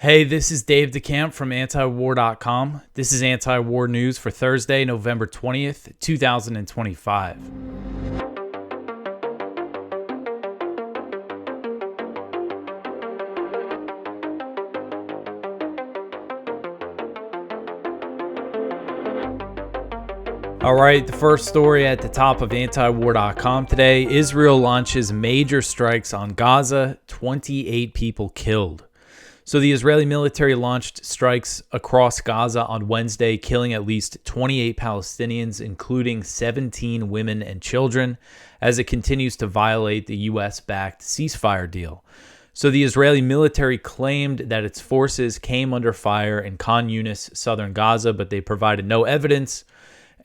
Hey, this is Dave DeCamp from antiwar.com. This is anti-war news for Thursday, November 20th, 2025. All right, the first story at the top of antiwar.com today: Israel launches major strikes on Gaza, 28 people killed. So the Israeli military launched strikes across Gaza on Wednesday, killing at least 28 Palestinians, including 17 women and children, as it continues to violate the U.S.-backed ceasefire deal. So the Israeli military claimed that its forces came under fire in Khan Yunis, southern Gaza, but they provided no evidence.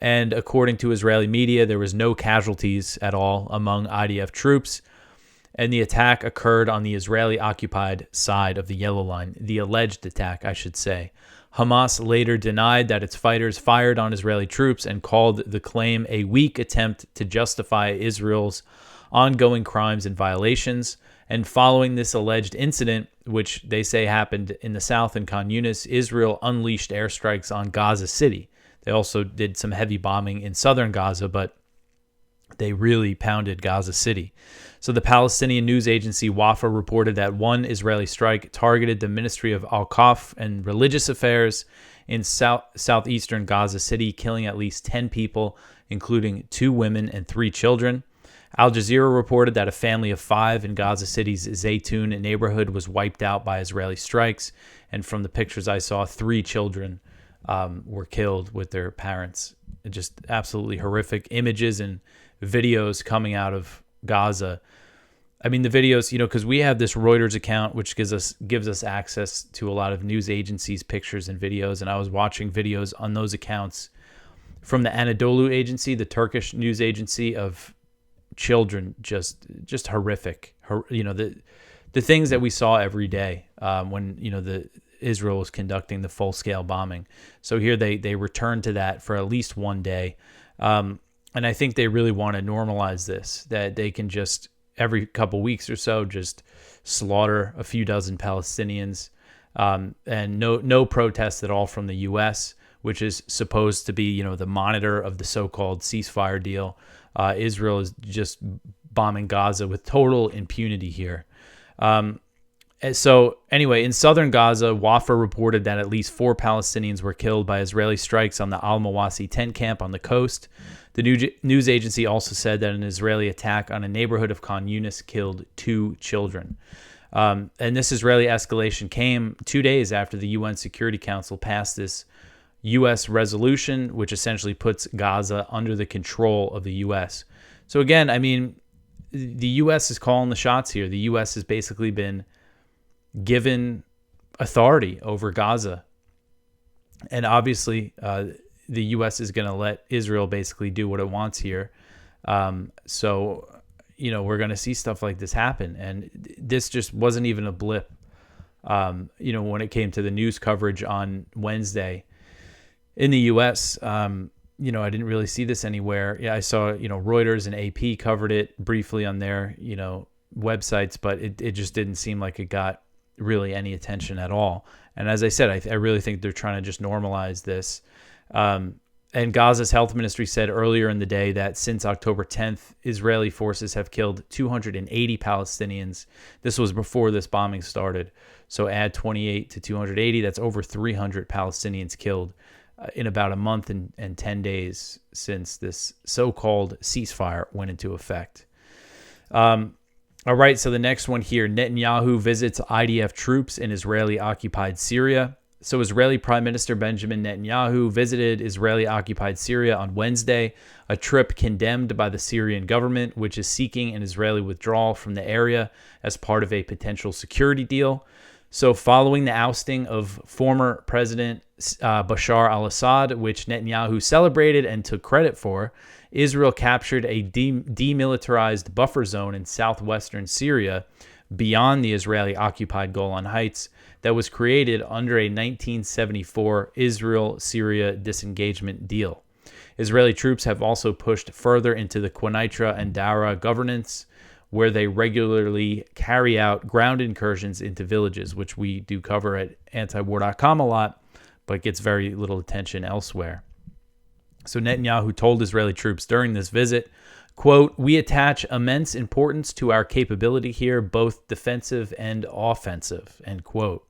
And according to Israeli media, there was no casualties at all among IDF troops. And the attack occurred on the Israeli-occupied side of the Yellow Line, the alleged attack, I should say. Hamas later denied that its fighters fired on Israeli troops and called the claim a weak attempt to justify Israel's ongoing crimes and violations. And following this alleged incident, which they say happened in the south in Khan Yunis, Israel unleashed airstrikes on Gaza City. They also did some heavy bombing in southern Gaza, but they really pounded Gaza City. So the Palestinian news agency Wafa reported that one Israeli strike targeted the Ministry of Al-Qaf and Religious Affairs in southeastern Gaza City, killing at least 10 people, including 2 women and 3 children. Al Jazeera reported that a family of 5 in Gaza City's Zaytun neighborhood was wiped out by Israeli strikes. And from the pictures I saw, 3 children were killed with their parents. Just absolutely horrific images and videos coming out of Gaza. I mean, the videos, because we have this Reuters account, which gives us access to a lot of news agencies' pictures and videos. And I was watching videos on those accounts from the Anadolu agency, the Turkish news agency, of children just horrific. The things that we saw every day when the Israel was conducting the full-scale bombing. So here they returned to that for at least one day. And I think they really want to normalize this, that they can just every couple weeks or so just slaughter a few dozen Palestinians, and no protests at all from the U.S., which is supposed to be the monitor of the so-called ceasefire deal. Israel is just bombing Gaza with total impunity here. So anyway, in southern Gaza, Wafa reported that at least 4 Palestinians were killed by Israeli strikes on the Al-Mawasi tent camp on the coast. The news agency also said that an Israeli attack on a neighborhood of Khan Yunis killed 2 children. And this Israeli escalation came 2 days after the UN Security Council passed this U.S. resolution, which essentially puts Gaza under the control of the U.S. So again, I mean, the U.S. is calling the shots here. The U.S. has basically been given authority over Gaza. And obviously, the U.S. is going to let Israel basically do what it wants here. So we're going to see stuff like this happen. And this just wasn't even a blip, when it came to the news coverage on Wednesday in the U.S. I didn't really see this anywhere. Yeah, I saw, Reuters and AP covered it briefly on their, websites, but it just didn't seem like it got really any attention at all. And as I said, I really think they're trying to just normalize this. And Gaza's health ministry said earlier in the day that since October 10th, Israeli forces have killed 280 Palestinians. This was before this bombing started. So add 28 to 280, that's over 300 Palestinians killed in about a month and 10 days since this so-called ceasefire went into effect. All right, so the next one here: Netanyahu visits IDF troops in Israeli-occupied Syria. So Israeli Prime Minister Benjamin Netanyahu visited Israeli-occupied Syria on Wednesday, a trip condemned by the Syrian government, which is seeking an Israeli withdrawal from the area as part of a potential security deal. So following the ousting of former President Bashar al-Assad, which Netanyahu celebrated and took credit for, Israel captured a demilitarized buffer zone in southwestern Syria beyond the Israeli-occupied Golan Heights that was created under a 1974 Israel-Syria disengagement deal. Israeli troops have also pushed further into the Quneitra and Dara governance, where they regularly carry out ground incursions into villages, which we do cover at antiwar.com a lot, but gets very little attention elsewhere. So Netanyahu told Israeli troops during this visit, quote, "We attach immense importance to our capability here, both defensive and offensive," end quote.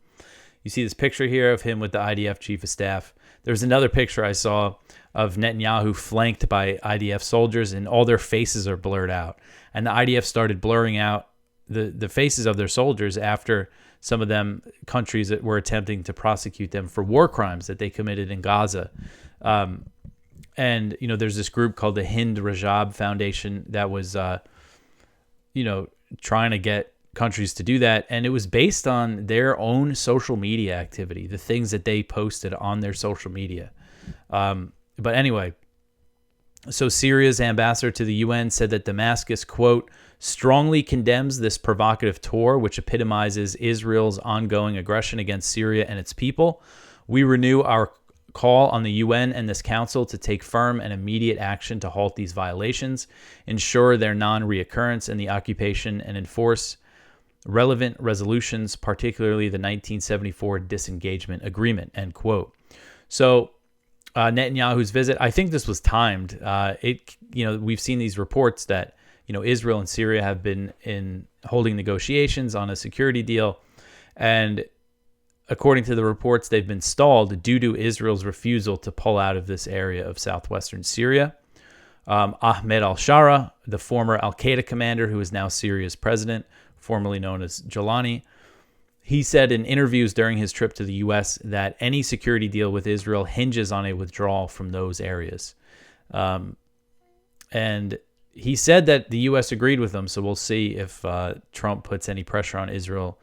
You see this picture here of him with the IDF chief of staff. There's another picture I saw of Netanyahu flanked by IDF soldiers, and all their faces are blurred out. And the IDF started blurring out the faces of their soldiers after some of them countries that were attempting to prosecute them for war crimes that they committed in Gaza. And, there's this group called the Hind Rajab Foundation that was, trying to get countries to do that. And it was based on their own social media activity, the things that they posted on their social media. But anyway, so Syria's ambassador to the UN said that Damascus, quote, "strongly condemns this provocative tour, which epitomizes Israel's ongoing aggression against Syria and its people. We renew our call on the UN and this council to take firm and immediate action to halt these violations, ensure their non-reoccurrence in the occupation, and enforce relevant resolutions, particularly the 1974 disengagement agreement," end quote. So Netanyahu's visit, I think this was timed. We've seen these reports that, Israel and Syria have been holding negotiations on a security deal. And according to the reports, they've been stalled due to Israel's refusal to pull out of this area of southwestern Syria. Ahmed al-Shara, the former al-Qaeda commander who is now Syria's president, formerly known as Jolani, he said in interviews during his trip to the U.S. that any security deal with Israel hinges on a withdrawal from those areas. And he said that the U.S. agreed with him, so we'll see if Trump puts any pressure on Israel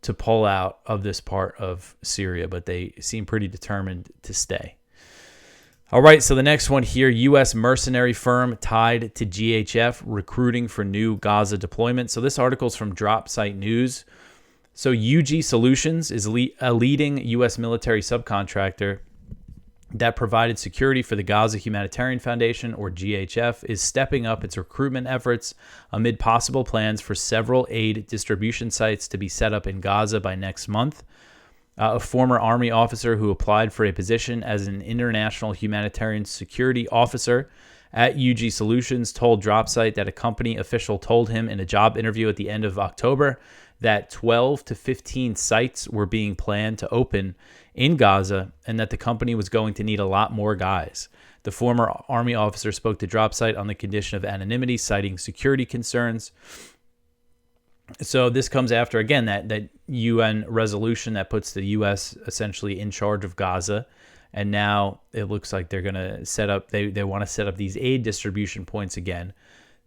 to pull out of this part of Syria, but they seem pretty determined to stay. All right, so the next one here, U.S. mercenary firm tied to GHF recruiting for new Gaza deployment. So this article is from Drop Site News. So UG Solutions is a leading U.S. military subcontractor that provided security for the Gaza Humanitarian Foundation, or GHF, is stepping up its recruitment efforts amid possible plans for several aid distribution sites to be set up in Gaza by next month. A former Army officer who applied for a position as an international humanitarian security officer at UG Solutions told DropSite that a company official told him in a job interview at the end of October that 12 to 15 sites were being planned to open in Gaza and that the company was going to need a lot more guys. The former Army officer spoke to DropSite on the condition of anonymity, citing security concerns. So this comes after, again, that UN resolution that puts the U.S. essentially in charge of Gaza. And now it looks like they're going to set up, they want to set up these aid distribution points again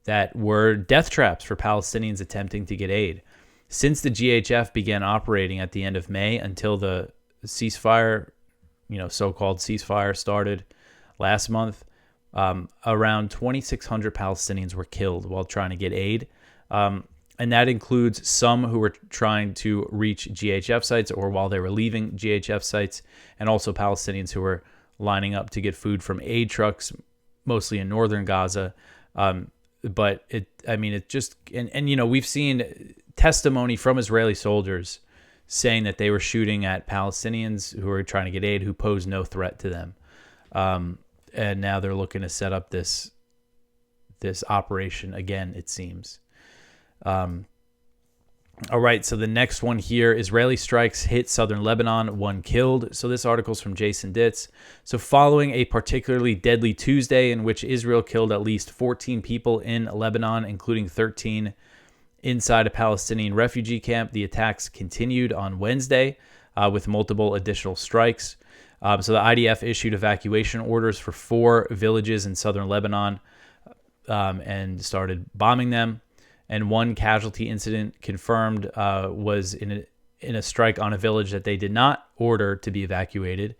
that were death traps for Palestinians attempting to get aid. Since the GHF began operating at the end of May until the ceasefire, so-called ceasefire started last month, around 2,600 Palestinians were killed while trying to get aid. And that includes some who were trying to reach GHF sites or while they were leaving GHF sites, and also Palestinians who were lining up to get food from aid trucks, mostly in northern Gaza. But we've seen testimony from Israeli soldiers saying that they were shooting at Palestinians who were trying to get aid who posed no threat to them. And now they're looking to set up this operation again, it seems. All right, so the next one here, Israeli strikes hit southern Lebanon, 1 killed. So this article is from Jason Ditz. So following a particularly deadly Tuesday in which Israel killed at least 14 people in Lebanon, including 13 inside a Palestinian refugee camp, the attacks continued on Wednesday with multiple additional strikes. So the IDF issued evacuation orders for 4 villages in southern Lebanon and started bombing them. And one casualty incident confirmed was in a strike on a village that they did not order to be evacuated.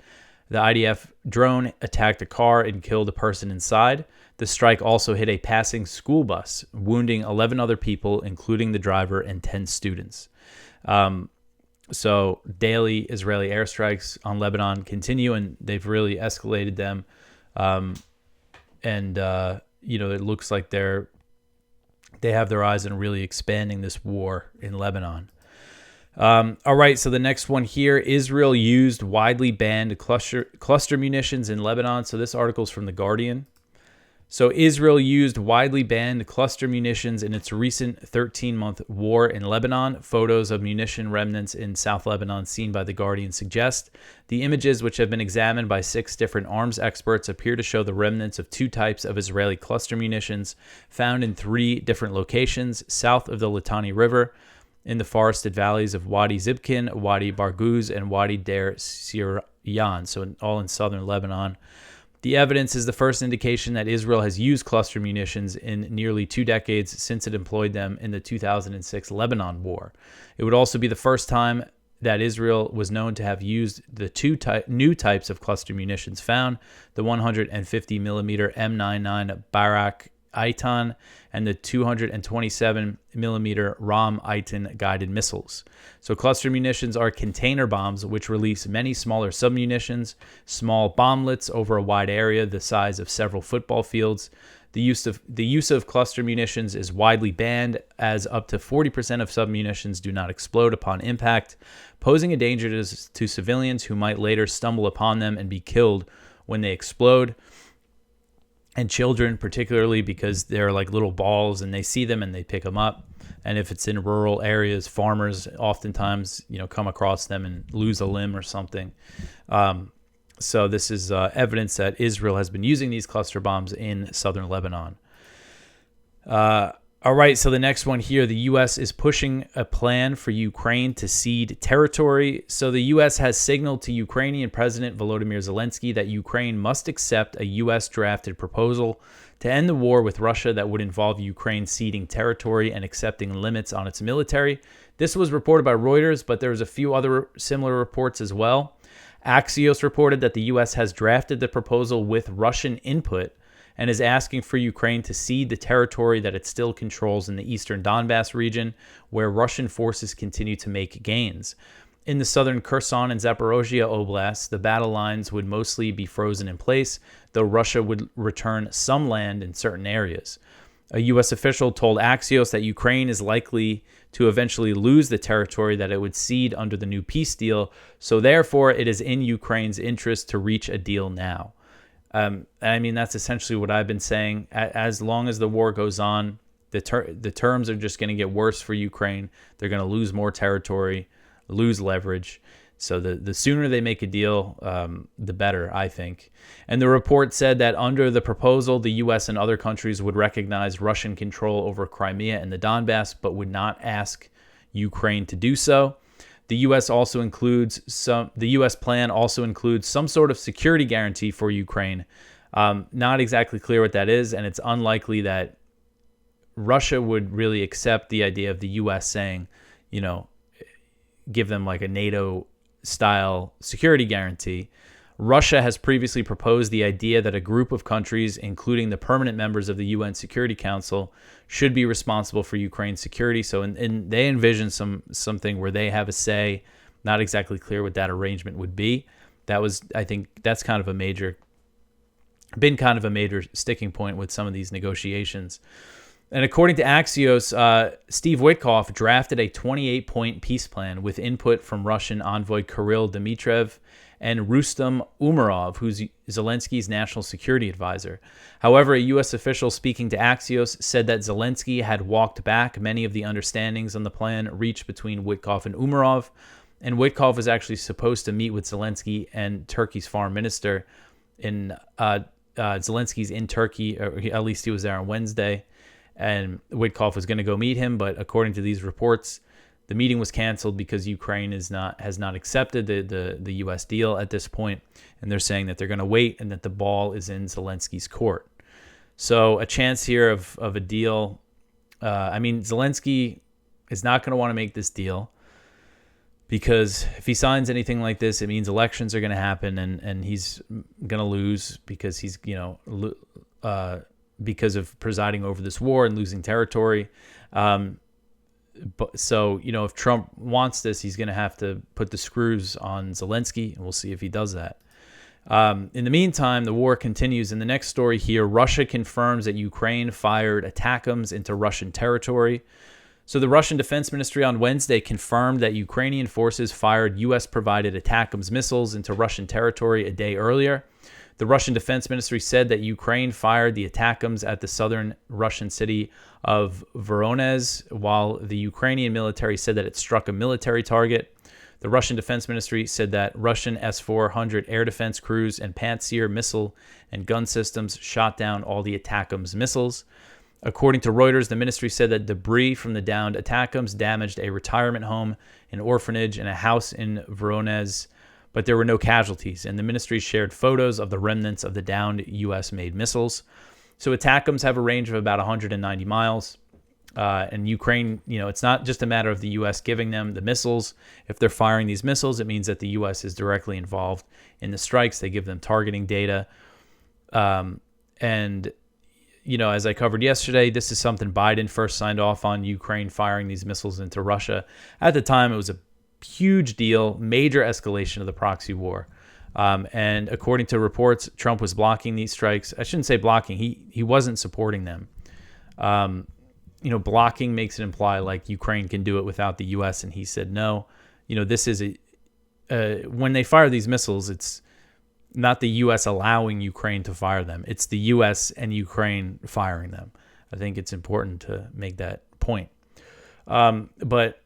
The IDF drone attacked a car and killed a person inside. The strike also hit a passing school bus, wounding 11 other people, including the driver and 10 students. So daily Israeli airstrikes on Lebanon continue, and they've really escalated them. It looks like they're they have their eyes on really expanding this war in Lebanon. All right, so the next one here, Israel used widely banned cluster munitions in Lebanon. So this article is from The Guardian. So Israel used widely banned cluster munitions in its recent 13-month war in Lebanon. Photos of munition remnants in South Lebanon seen by The Guardian suggest the images, which have been examined by 6 different arms experts, appear to show the remnants of 2 types of Israeli cluster munitions found in 3 different locations south of the Litani River, in the forested valleys of Wadi Zibkin, Wadi Barguz, and Wadi Der Siryan, so all in southern Lebanon. The evidence is the first indication that Israel has used cluster munitions in nearly 2 decades since it employed them in the 2006 Lebanon war. It would also be the first time that Israel was known to have used the 2 new types of cluster munitions found, the 150 millimeter M99 Barak Eitan and the 227 millimeter Ram Eitan guided missiles. So cluster munitions are container bombs which release many smaller submunitions, small bomblets over a wide area the size of several football fields. The use of cluster munitions is widely banned, as up to 40% of submunitions do not explode upon impact, posing a danger to civilians who might later stumble upon them and be killed when they explode. And children, particularly, because they're like little balls and they see them and they pick them up. And if it's in rural areas, farmers oftentimes, come across them and lose a limb or something. So this is evidence that Israel has been using these cluster bombs in southern Lebanon. All right, so the next one here, the U.S. is pushing a plan for Ukraine to cede territory. So the U.S. has signaled to Ukrainian President Volodymyr Zelensky that Ukraine must accept a U.S.-drafted proposal to end the war with Russia that would involve Ukraine ceding territory and accepting limits on its military. This was reported by Reuters, but there was a few other similar reports as well. Axios reported that the U.S. has drafted the proposal with Russian input and is asking for Ukraine to cede the territory that it still controls in the eastern Donbass region, where Russian forces continue to make gains. In the southern Kherson and Zaporozhye oblasts, the battle lines would mostly be frozen in place, though Russia would return some land in certain areas. A U.S. official told Axios that Ukraine is likely to eventually lose the territory that it would cede under the new peace deal, so therefore it is in Ukraine's interest to reach a deal now. That's essentially what I've been saying. As long as the war goes on, the terms are just going to get worse for Ukraine. They're going to lose more territory, lose leverage. So the sooner they make a deal, the better, I think. And the report said that under the proposal, the U.S. and other countries would recognize Russian control over Crimea and the Donbass, but would not ask Ukraine to do so. The U.S. plan also includes some sort of security guarantee for Ukraine. Not exactly clear what that is, and it's unlikely that Russia would really accept the idea of the U.S. saying, give them like a NATO-style security guarantee. Russia has previously proposed the idea that a group of countries, including the permanent members of the UN Security Council, should be responsible for Ukraine's security. So they envision something where they have a say. Not exactly clear what that arrangement would be. I think that's been kind of a major sticking point with some of these negotiations. And according to Axios, Steve Witkoff drafted a 28-point peace plan with input from Russian envoy Kirill Dmitriev and Rustam Umarov, who's Zelensky's national security advisor. However, a U.S. official speaking to Axios said that Zelensky had walked back many of the understandings on the plan reached between Witkoff and Umarov, and Witkoff was actually supposed to meet with Zelensky and Turkey's foreign minister. Zelensky's in Turkey, or at least he was there on Wednesday, and Witkoff was going to go meet him, but according to these reports, the meeting was canceled because Ukraine has not accepted the U.S. deal at this point, and they're saying that they're going to wait and that the ball is in Zelensky's court. So a chance here of a deal. Zelensky is not going to want to make this deal because if he signs anything like this, it means elections are going to happen and he's going to lose because he's because of presiding over this war and losing territory. So, if Trump wants this, he's going to have to put the screws on Zelensky, and we'll see if he does that. In the meantime, the war continues. In the next story here, Russia confirms that Ukraine fired ATACMS into Russian territory. So the Russian Defense Ministry on Wednesday confirmed that Ukrainian forces fired U.S.-provided ATACMS missiles into Russian territory a day earlier. The Russian Defense Ministry said that Ukraine fired the ATACMS at the southern Russian city of Voronezh, while the Ukrainian military said that it struck a military target. The Russian Defense Ministry said that Russian S-400 air defense crews and Pantsir missile and gun systems shot down all the ATACMS missiles. According to Reuters, the ministry said that debris from the downed ATACMS damaged a retirement home, an orphanage, and a house in Voronezh, but there were no casualties, and the ministry shared photos of the remnants of the downed U.S.-made missiles. So ATACMS have a range of about 190 miles. And Ukraine, it's not just a matter of the U.S. giving them the missiles. If they're firing these missiles, it means that the U.S. is directly involved in the strikes. They give them targeting data. And, as I covered yesterday, this is something Biden first signed off on, Ukraine firing these missiles into Russia. At the time, it was a huge deal, major escalation of the proxy war. And according to reports, Trump was blocking these strikes. I shouldn't say blocking. He wasn't supporting them. Blocking makes it imply like Ukraine can do it without the U.S. And he said, no, this is when they fire these missiles, it's not the U.S. allowing Ukraine to fire them. It's the U.S. and Ukraine firing them. I think it's important to make that point. But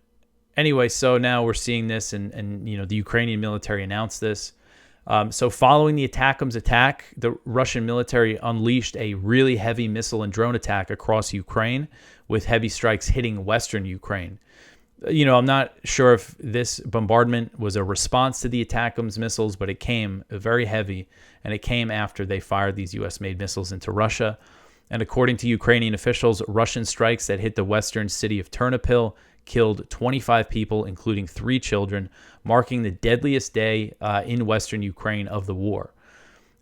anyway, so now we're seeing this and the Ukrainian military announced this. So following the ATACMS attack, the Russian military unleashed a really heavy missile and drone attack across Ukraine, with heavy strikes hitting western Ukraine. I'm not sure if this bombardment was a response to the ATACMS missiles, but it came very heavy, and it came after they fired these U.S.-made missiles into Russia. And according to Ukrainian officials, Russian strikes that hit the western city of Ternopil killed 25 people, including 3 children, marking the deadliest day in western Ukraine of the war.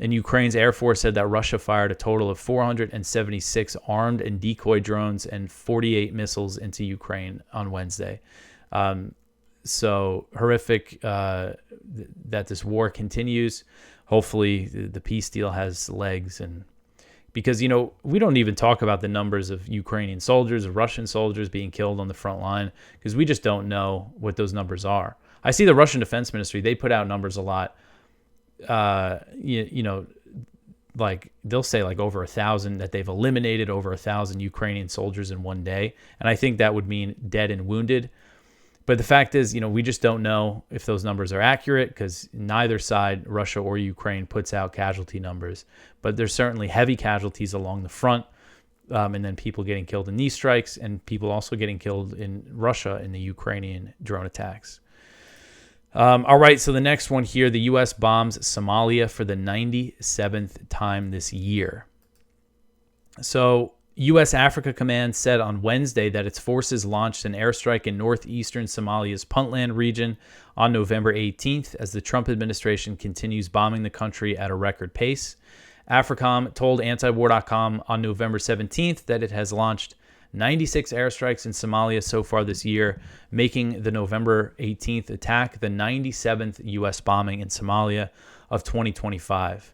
And Ukraine's Air Force said that Russia fired a total of 476 armed and decoy drones and 48 missiles into Ukraine on Wednesday. So horrific that this war continues. Hopefully the peace deal has legs, and because, we don't even talk about the numbers of Ukrainian soldiers, of Russian soldiers being killed on the front line, because we just don't know what those numbers are. I see the Russian Defense Ministry, they put out numbers a lot. Like they'll say like over 1,000, that they've eliminated over 1,000 Ukrainian soldiers in one day. And I think that would mean dead and wounded. But the fact is, we just don't know if those numbers are accurate, because neither side, Russia or Ukraine, puts out casualty numbers. But there's certainly heavy casualties along the front, and then people getting killed in these strikes, and people also getting killed in Russia in the Ukrainian drone attacks. All right, so the next one here, the U.S. bombs Somalia for the 97th time this year. So U.S. Africa Command said on Wednesday that its forces launched an airstrike in northeastern Somalia's Puntland region on November 18th as the Trump administration continues bombing the country at a record pace. AFRICOM told antiwar.com on November 17th that it has launched 96 airstrikes in Somalia so far this year, making the November 18th attack the 97th U.S. bombing in Somalia of 2025.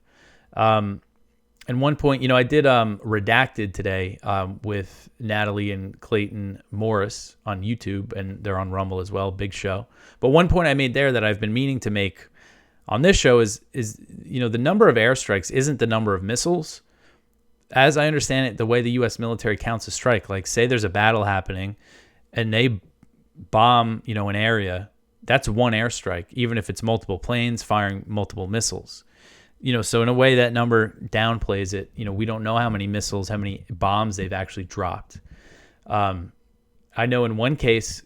And one point, I did Redacted today with Natalie and Clayton Morris on YouTube, and they're on Rumble as well, big show. But one point I made there that I've been meaning to make on this show is the number of airstrikes isn't the number of missiles. As I understand it, the way the U.S. military counts a strike, like say there's a battle happening and they bomb, an area, that's one airstrike, even if it's multiple planes firing multiple missiles. So in a way that number downplays it. We don't know how many missiles, how many bombs they've actually dropped. I know in one case,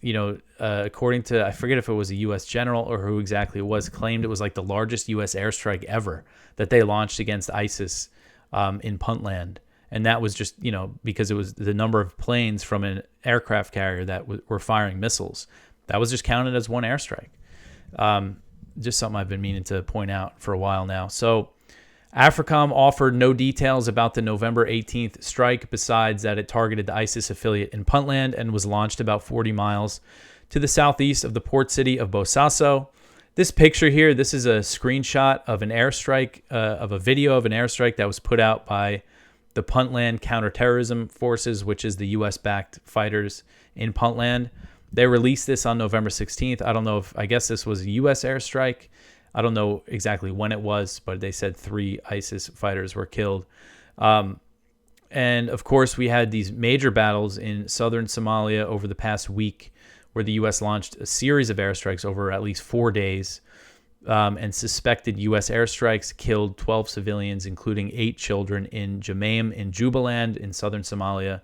according to, I forget if it was a U.S. general or who exactly it was, claimed it was like the largest U.S. airstrike ever that they launched against ISIS in Puntland. And that was just, because it was the number of planes from an aircraft carrier that were firing missiles. That was just counted as one airstrike. Just something I've been meaning to point out for a while now. So AFRICOM offered no details about the November 18th strike besides that it targeted the ISIS affiliate in Puntland and was launched about 40 miles to the southeast of the port city of Bosaso. This picture here, this is a screenshot of an airstrike, of a video of an airstrike that was put out by the Puntland Counterterrorism Forces, which is the U.S.-backed fighters in Puntland. They released this on November 16th. I don't know I guess this was a U.S. airstrike. I don't know exactly when it was, but they said 3 ISIS fighters were killed. And, of course, we had these major battles in southern Somalia over the past week where the U.S. launched a series of airstrikes over at least 4 days. And suspected U.S. airstrikes killed 12 civilians, including 8 children in Jemaim in Jubaland in southern Somalia.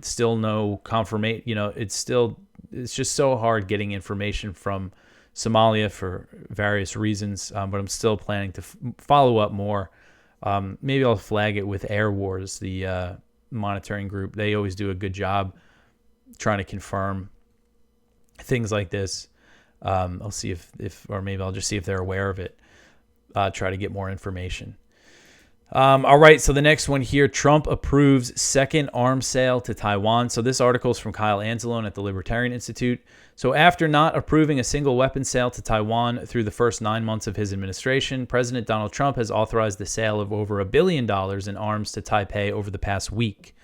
Still no confirmation. It's just so hard getting information from Somalia for various reasons, but I'm still planning to follow up more. Maybe I'll flag it with Air Wars, the monitoring group. They always do a good job trying to confirm things like this. I'll see or maybe I'll just see if they're aware of it. Try to get more information. All right, so the next one here, Trump approves second arms sale to Taiwan. So this article is from Kyle Anzalone at the Libertarian Institute. So after not approving a single weapon sale to Taiwan through the first 9 months of his administration, President Donald Trump has authorized the sale of over $1 billion in arms to Taipei over the past week.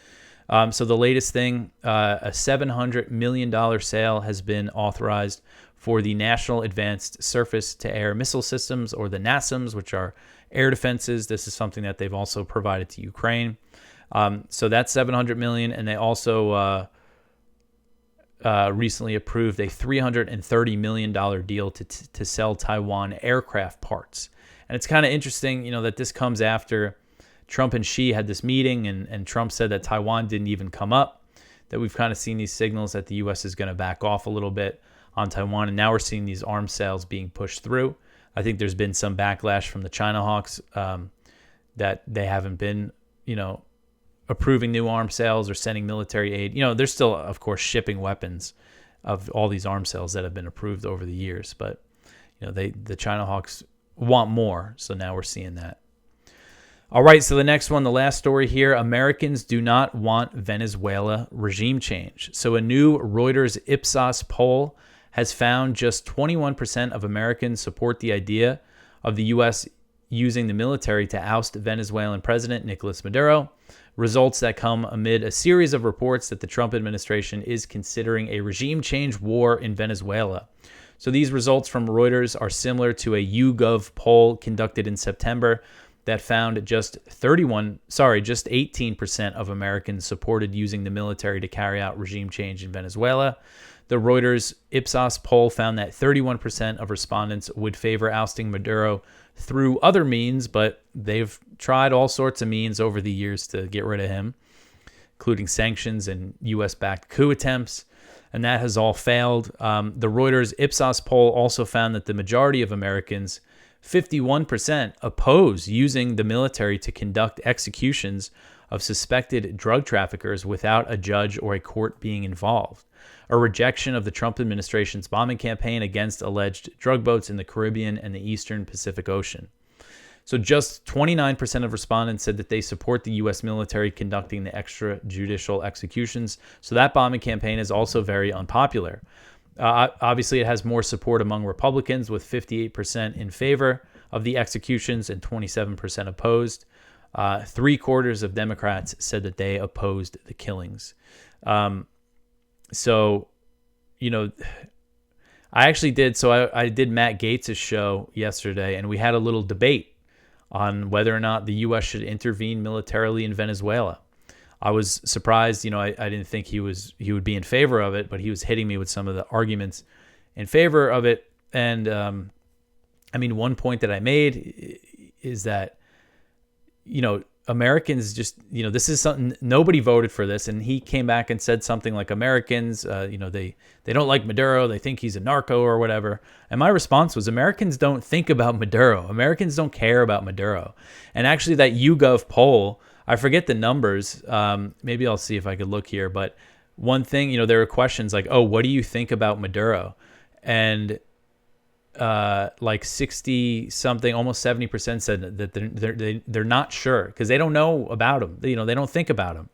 So the latest thing, a $700 million sale has been authorized for the National Advanced Surface-to-Air Missile Systems, or the NASAMS, which are air defenses. This is something that they've also provided to Ukraine. So that's $700 million, and they also recently approved a $330 million deal to sell Taiwan aircraft parts. And it's kind of interesting, that this comes after Trump and Xi had this meeting, and Trump said that Taiwan didn't even come up, that we've kind of seen these signals that the U.S. is going to back off a little bit on Taiwan, and now we're seeing these arms sales being pushed through. I think there's been some backlash from the China hawks that they haven't been, approving new arms sales or sending military aid. They're still, of course, shipping weapons of all these arms sales that have been approved over the years, but the China hawks want more, so now we're seeing that. All right, so the next one, the last story here, Americans do not want Venezuela regime change. So a new Reuters Ipsos poll has found just 21% of Americans support the idea of the U.S. using the military to oust Venezuelan President Nicolas Maduro, results that come amid a series of reports that the Trump administration is considering a regime change war in Venezuela. So these results from Reuters are similar to a YouGov poll conducted in September that found just 18% of Americans supported using the military to carry out regime change in Venezuela. The Reuters Ipsos poll found that 31% of respondents would favor ousting Maduro through other means, but they've tried all sorts of means over the years to get rid of him, including sanctions and U.S.-backed coup attempts, and that has all failed. The Reuters Ipsos poll also found that the majority of Americans, 51%, oppose using the military to conduct executions of suspected drug traffickers without a judge or a court being involved, a rejection of the Trump administration's bombing campaign against alleged drug boats in the Caribbean and the Eastern Pacific Ocean. So just 29% of respondents said that they support the U.S. military conducting the extrajudicial executions. So that bombing campaign is also very unpopular. Obviously, it has more support among Republicans, with 58% in favor of the executions and 27% opposed. 3/4 of Democrats said that they opposed the killings. So, I actually did. So I did Matt Gaetz' show yesterday, and we had a little debate on whether or not the U.S. should intervene militarily in Venezuela. I was surprised, I didn't think he would be in favor of it, but he was hitting me with some of the arguments in favor of it. And one point that I made is that, Americans just, this is something, nobody voted for this. And he came back and said something like Americans, they don't like Maduro. They think he's a narco or whatever. And my response was, Americans don't think about Maduro. Americans don't care about Maduro. And actually that YouGov poll, I forget the numbers. Maybe I'll see if I could look here. But one thing, there were questions like, oh, what do you think about Maduro? And like 60 something, almost 70% said that they're not sure because they don't know about him. They don't think about him.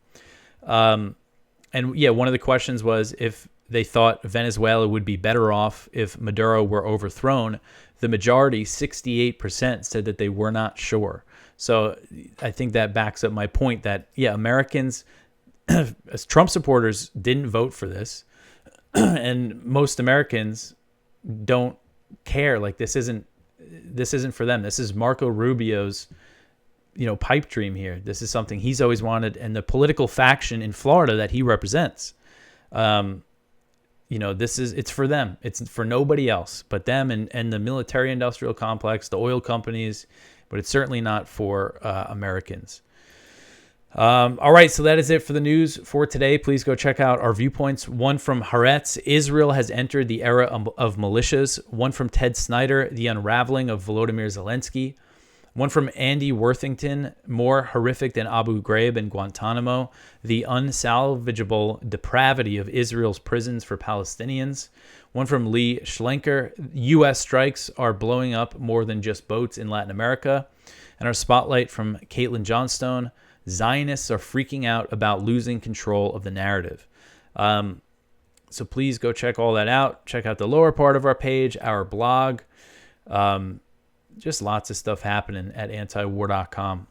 And yeah, one of the questions was, if they thought Venezuela would be better off if Maduro were overthrown. The majority, 68%, said that they were not sure. So I think that backs up my point that, yeah, Americans, as Trump supporters, didn't vote for this. And most Americans don't care. Like, this isn't for them. This is Marco Rubio's, pipe dream here. This is something he's always wanted. And the political faction in Florida that he represents, it's for them. It's for nobody else but them and the military industrial complex, the oil companies, but it's certainly not for Americans. All right, so that is it for the news for today. Please go check out our viewpoints. One from Haaretz, Israel has entered the era of militias. One from Ted Snyder, the unraveling of Volodymyr Zelensky. One from Andy Worthington, more horrific than Abu Ghraib and Guantanamo, the unsalvageable depravity of Israel's prisons for Palestinians. One from Lee Schlenker, U.S. strikes are blowing up more than just boats in Latin America. And our spotlight from Caitlin Johnstone, Zionists are freaking out about losing control of the narrative. So please go check all that out. Check out the lower part of our page, our blog. Just lots of stuff happening at antiwar.com.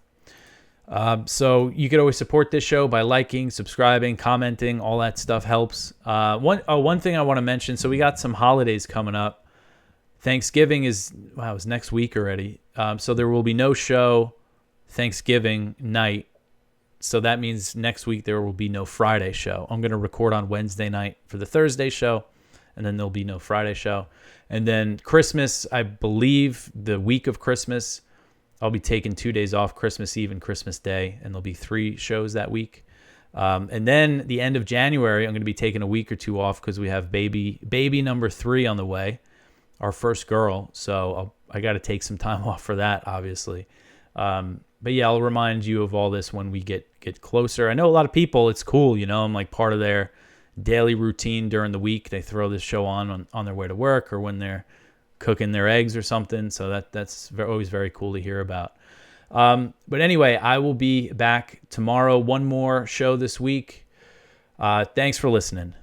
So you could always support this show by liking, subscribing, commenting. All that stuff helps. One thing I want to mention. So we got some holidays coming up. Thanksgiving is next week already. So there will be no show Thanksgiving night. So that means next week there will be no Friday show. I'm going to record on Wednesday night for the Thursday show, and then there'll be no Friday show. And then Christmas, I believe the week of Christmas, I'll be taking 2 days off, Christmas Eve and Christmas Day, and there'll be 3 shows that week. And then the end of January, I'm going to be taking a week or 2 off because we have baby number 3 on the way, our first girl. So I got to take some time off for that, obviously. But yeah, I'll remind you of all this when we get closer. I know a lot of people, it's cool, I'm like part of their daily routine during the week. They throw this show on their way to work or when they're cooking their eggs or something. So that's always very cool to hear about. But anyway, I will be back tomorrow. One more show this week. Thanks for listening.